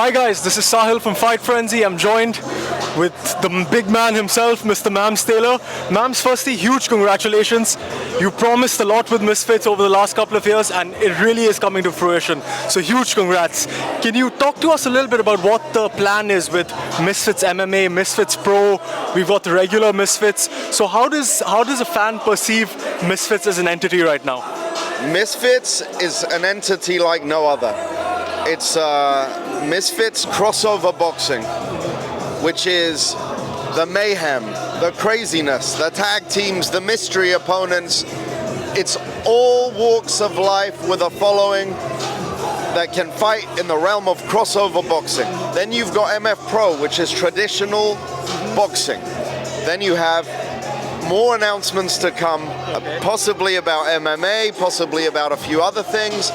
Hi guys, this is Saahil from Fite Frenzy. I'm joined with the big man himself, Mr. Mams Taylor. Mams, firstly, huge congratulations. You promised a lot with Misfits over the last couple of years and it really is coming to fruition. So huge congrats. Can you talk to us a little bit about what the plan is with Misfits MMA, Misfits Pro? We've got the regular Misfits. So how does a fan perceive Misfits as an entity right now? Misfits is an entity like no other. It's Misfits crossover boxing, which is the mayhem, the craziness, the tag teams, the mystery opponents. It's all walks of life with a following that can fight in the realm of crossover boxing. Then you've got MF Pro, which is traditional boxing. Then you have more announcements to come, possibly about MMA, possibly about a few other things.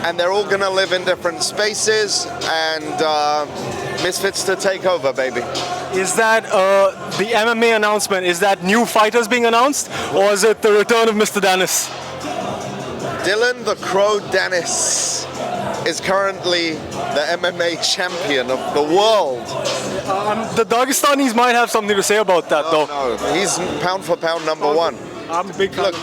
And they're all going to live in different spaces and Misfits to take over, baby. Is that the MMA announcement, is that new fighters being announced or is it the return of Mr. Danis? Dillon the Crow Danis is currently the MMA champion of the world. The Dagestanis might have something to say about that though. No, he's pound for pound number one. I'm a big fan. Look,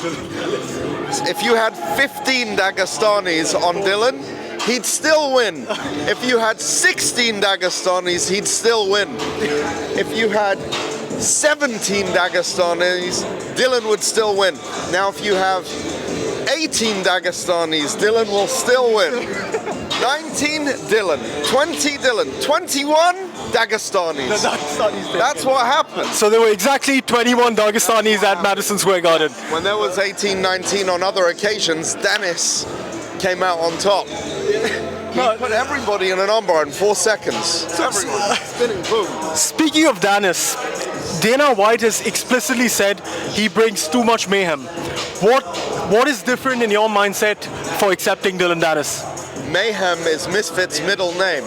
if you had 15 Dagestanis on Dillon, he'd still win. If you had 16 Dagestanis, he'd still win. If you had 17 Dagestanis, Dillon would still win. Now if you have 18 Dagestanis, Dillon will still win. 19 Dillon, 20 Dillon, 21 Dagestanis. That's what happened. So there were exactly 21 Dagestanis at Madison Square Garden. When there was 18, 19 on other occasions, Danis came out on top. He put everybody in an armbar in 4 seconds. Spinning boom. Speaking of Danis, Dana White has explicitly said he brings too much mayhem. What is different in your mindset for accepting Dillon Danis? Mayhem is Misfits' middle name.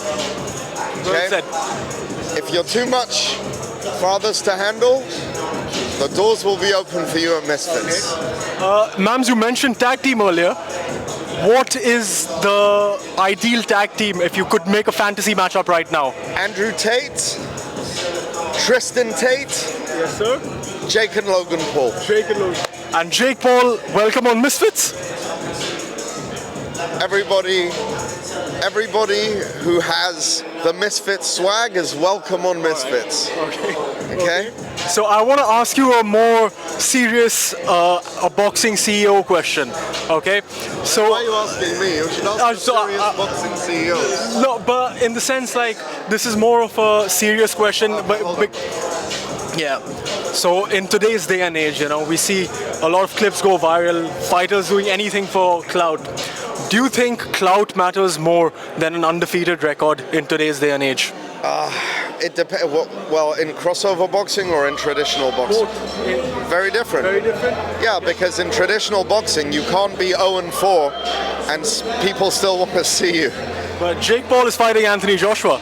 Okay? If you're too much for others to handle, the doors will be open for you at Misfits. Mams, you mentioned tag team earlier. What is the ideal tag team if you could make a fantasy matchup right now? Andrew Tate, Tristan Tate, yes, sir. Jake and Logan Paul. And Jake Paul, welcome on Misfits. Everybody who has the Misfits swag is welcome on Misfits. Okay? So I want to ask you a more serious a boxing CEO question. Okay? So why are you asking me? You should ask serious boxing CEOs. No, but in the sense like this is more of a serious question. But yeah. So in today's day and age, you know, we see a lot of clips go viral, fighters doing anything for clout. Do you think clout matters more than an undefeated record in today's day and age? It depends. Well, in crossover boxing or in traditional boxing? Very different. Very different? Yeah, because in traditional boxing, you can't be 0-4 and people still want to see you. But Jake Paul is fighting Anthony Joshua.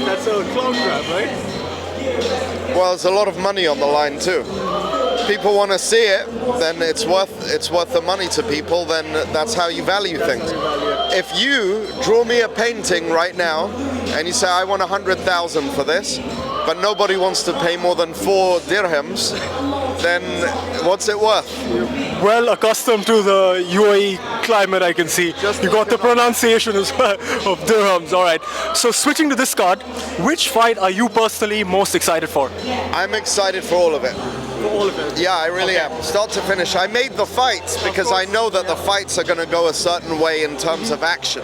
That's a clout grab, right? Well, there's a lot of money on the line too. People want to see it, then it's worth the money to people, then that's how you value things. If you draw me a painting right now and you say I want 100,000 for this, but nobody wants to pay more than 4 dirhams, then what's it worth? Well accustomed to the UAE climate, I can see. You got the pronunciation as well of dirhams. All right. So switching to this card, which fight are you personally most excited for? I'm excited for all of it. All of it? Yeah, I really am. Start to finish. I made the fights because I know that the fights are going to go a certain way in terms of action.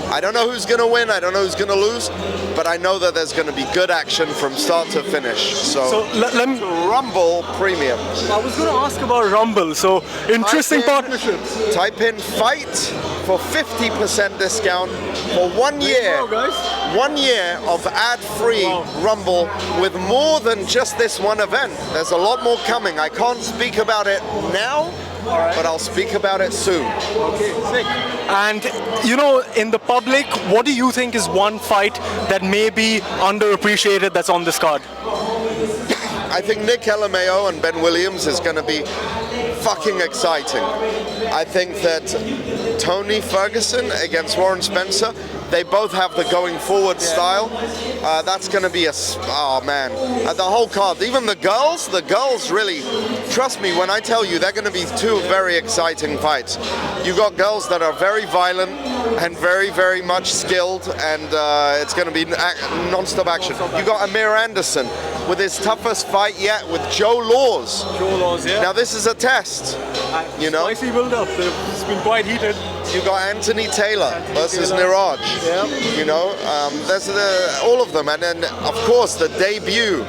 I don't know who's going to win, I don't know who's going to lose, but I know that there's going to be good action from start to finish. So let me Rumble Premium. I was going to ask about Rumble. So interesting partnership. Type in Fite for 50% discount for 1 year. 1 year of ad-free Rumble with more than just this one event. There's a lot more coming. I can't speak about it now, but I'll speak about it soon. Okay, sick. And you know, in the public, what do you think is one fight that may be underappreciated that's on this card? I think Nick LMAO and Ben Williams is going to be fucking exciting. I think that Tony Ferguson against Warren Spencer They both have the going forward style. That's going to be oh man, the whole card. Even the girls really, trust me when I tell you, they're going to be two very exciting fights. You got girls that are very violent and very, very much skilled, and it's going to be non-stop action. You got Amir Anderson with his toughest fight yet with Joe Laws. Joe Laws, yeah. Now this is a test, you know. Spicy build-up. It's been quite heated. You got Anthony Taylor versus Niraj. Yeah. You know, there's all of them, and then of course the debut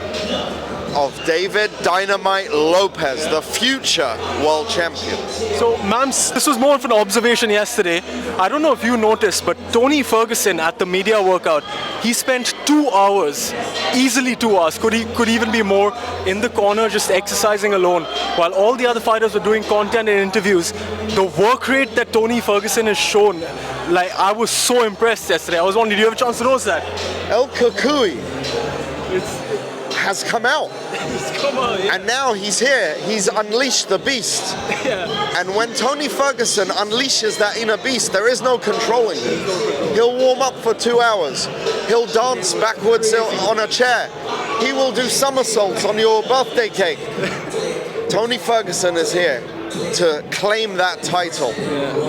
of David Dynamite Lopez, the future world champion. So, Mams, this was more of an observation yesterday. I don't know if you noticed, but Tony Ferguson at the media workout, he spent 2 hours, easily 2 hours, could even be more, in the corner just exercising alone, while all the other fighters were doing content and interviews. The work rate that Tony Ferguson has shown, like, I was so impressed yesterday. I was wondering, did you have a chance to notice that? El Kukui has come out. Yeah. And now he's here. He's unleashed the beast. Yeah. And when Tony Ferguson unleashes that inner beast, there is no controlling him. He'll warm up for 2 hours. He'll dance backwards on a chair. He will do somersaults on your birthday cake. Tony Ferguson is here to claim that title.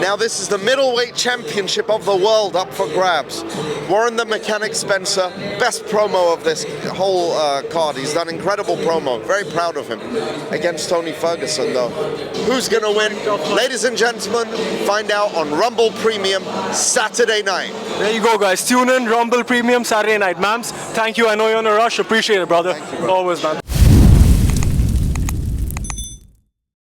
Now this is the middleweight championship of the world up for grabs. Warren the Mechanic Spencer, best promo of this whole card. He's done incredible promo. Very proud of him. Against Tony Ferguson though. Who's gonna win? Ladies and gentlemen, find out on Rumble Premium Saturday night. There you go guys, tune in, Rumble Premium Saturday night. Mams, thank you, I know you're in a rush, appreciate it brother. Thank you, bro. Always man.